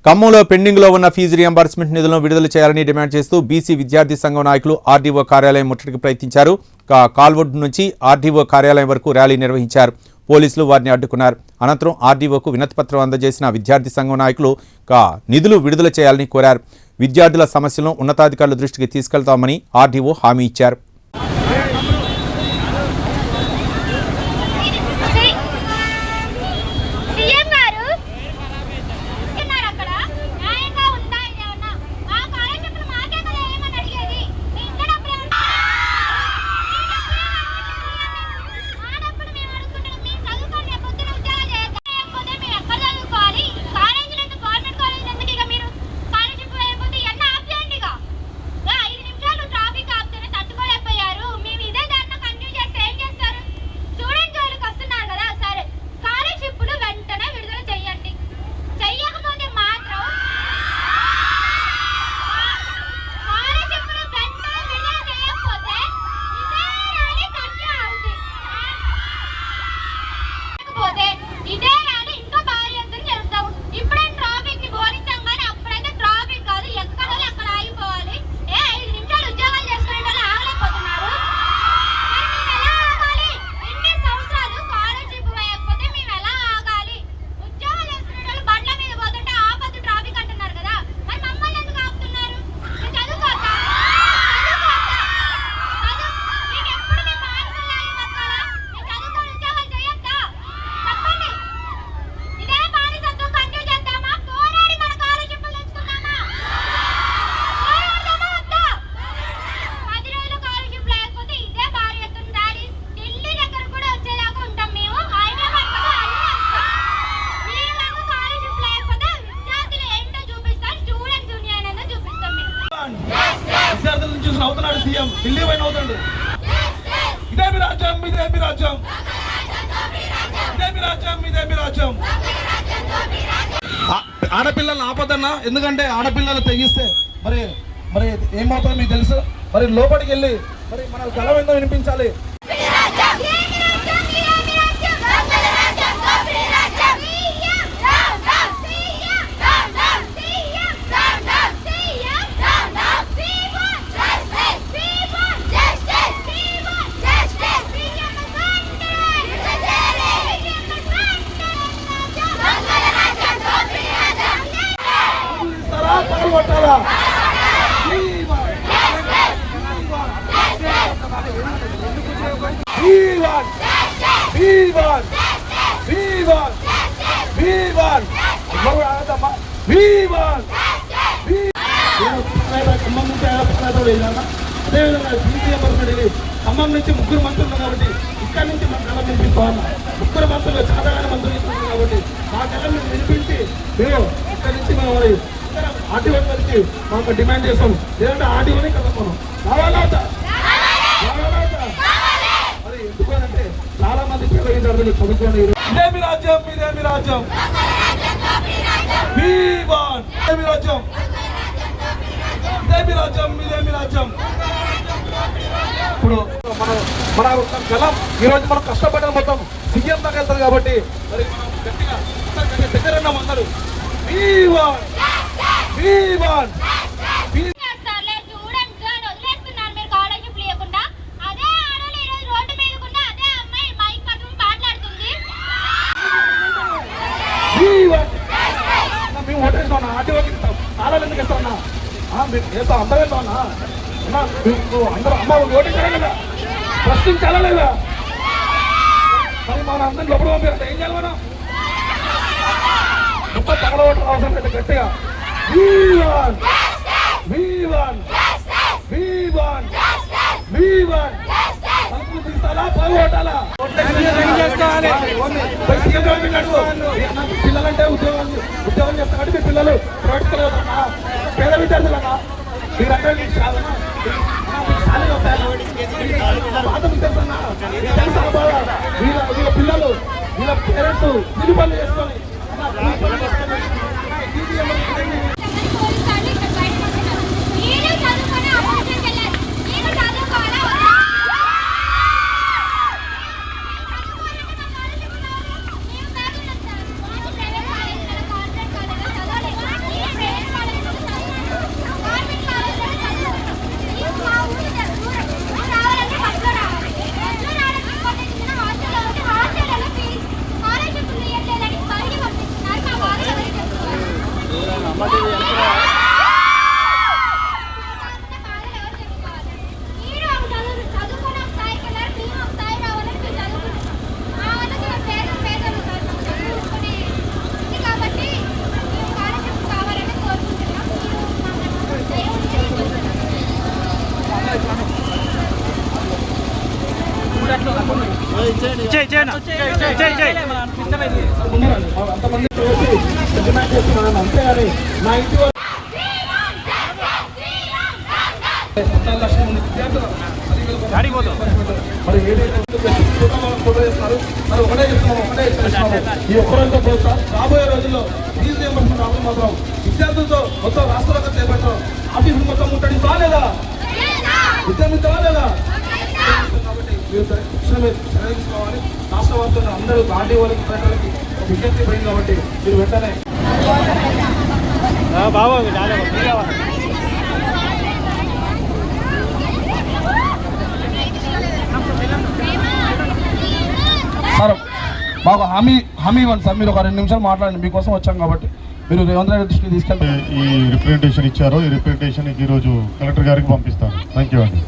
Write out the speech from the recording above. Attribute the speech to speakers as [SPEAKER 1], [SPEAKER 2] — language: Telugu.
[SPEAKER 1] ఖమ్మంలో పెండింగ్లో ఉన్న ఫీజు రియంబర్స్మెంట్ నిధులను విడుదల చేయాలని డిమాండ్ చేస్తూ బీసీ విద్యార్థి సంఘం నాయకులు ఆర్డీఓ కార్యాలయం ముట్టడికి ప్రయత్నించారు. కాల్వుడ్ నుంచి ఆర్డీఓ కార్యాలయం వరకు ర్యాలీ నిర్వహించారు. పోలీసులు వారిని అడ్డుకున్నారు. అనంతరం ఆర్డీఓకు వినతిపత్రం అందజేసిన విద్యార్థి సంఘం నాయకులు నిధులు విడుదల చేయాలని కోరారు. విద్యార్థుల సమస్యలను ఉన్నతాధికారుల దృష్టికి తీసుకెళ్తామని ఆర్డీఓ హామీ ఇచ్చారు.
[SPEAKER 2] అవుతున్నాడు సీఎం ఢిల్లీ పైన అవుతాడు. ఇదేమి రాజ్యం, ఇదేమి రాజ్యం, ఇదేమి రాజ్యం, ఇదేమి రాజ్యం. ఆడపిల్లల్ని ఆపదన్నా, ఎందుకంటే ఆడపిల్లలు తెగిస్తే మరి మరి ఏమవుతుందో మీకు తెలుసు. మరి లోపలికి వెళ్ళి మరి మన గలం ఏందో వినిపించాలి. ఖమ్మం నుంచి ముగ్గురు మంత్రులు కాబట్టి ఇక్కడ నుంచి మా కళ వినిపించుకోవాలి. ముగ్గురు మంత్రులు సాధారణ మంత్రులు కాబట్టి మా కళను వినిపించి మేము ఇక్కడ నుంచి మేము ఆర్డీఓ కలిసి మాకు డిమాండ్ చేస్తాం. లేదంటే ఆర్డీఓని కలుపుకున్నాం. మరి ఎందుకంటే చాలా మంది పేద విద్యార్థులు చదువుకోండి. ఇదేమి రాజ్యం, ఇదేమి రాజ్యం, ఇదేమి రాజ్యం, ఇదేమి రాజ్యం, ఇదేమి రాజ్యం. ఇప్పుడు మన గలం ఈరోజు మనం కష్టపడడం మొత్తం సీఎం దాకా వెళ్తారు కాబట్టి మరి మనం గట్టిగా దగ్గర ఉన్నాం అందరూ. మేము ఓటేస్తాం, ఆర్టీఓకి ఇస్తాం. ఆడాలి ఎందుకు ఇస్తామన్నా? మేము చేస్తాం, అందరూ వెళ్తామన్నా. అందరూ అమ్మ ఓటేసారా లేదా? ప్రశ్నించాలా లేదా? మరి మన అందరిని లోపల పంపిస్తే ఏం చేయాలి? మనం మొత్తం తగల ఓటర్ అవసరం లేదు. గట్టిగా ఓటాలా? పిల్లలంటే ఉద్యోగం చేస్తామంటే మీ పిల్లలు పేద విద్యార్థులన్నా మీరంటే వీళ్ళ పిల్లలు వీళ్ళ పేరెంట్స్ కూలి పనులు చేసుకొని అంతమంది డిమాండ్ చేస్తున్నాను అంతేగాని నా ఇంటి 14 లక్షల మంది విద్యార్థులు మరి ఏదైతే ఫోటో చేస్తున్నారు మరి ఒకటే చేస్తున్నాము ఈ ఒక్కరోజుతో పోతా రాబోయే రోజుల్లో ఫీజు రియంబర్స్మెంట్ రావడం మాత్రం విద్యార్థులతో మొత్తం రాష్ట్రంలో చేపట్టడం ఆఫీసులు మొత్తం ముట్టడి కాలేదా విద్యార్థులు లేదా కాబట్టి మీరు చదివించుకోవాలి. రాష్ట్ర వ్యాప్తంగా అందరూ ఆర్డీ వాళ్ళకి ప్రజలకి విజ్ఞప్తి పోయింది కాబట్టి మీరు వెంటనే సార్ మాకు హామీ ఇవ్వండి సార్. మీరు ఒక 2 నిమిషాలు మాట్లాడండి, మీకోసం వచ్చాం కాబట్టి. మీరు రేవంత్ రెడ్డి దృష్టికి తీసుకెళ్తే
[SPEAKER 3] ఈ రిప్రజెంటేషన్ ఇచ్చారో ఈ రిప్రజెంటేషన్ ఈరోజు కలెక్టర్ గారికి పంపిస్తాను. థ్యాంక్ యూ అండి.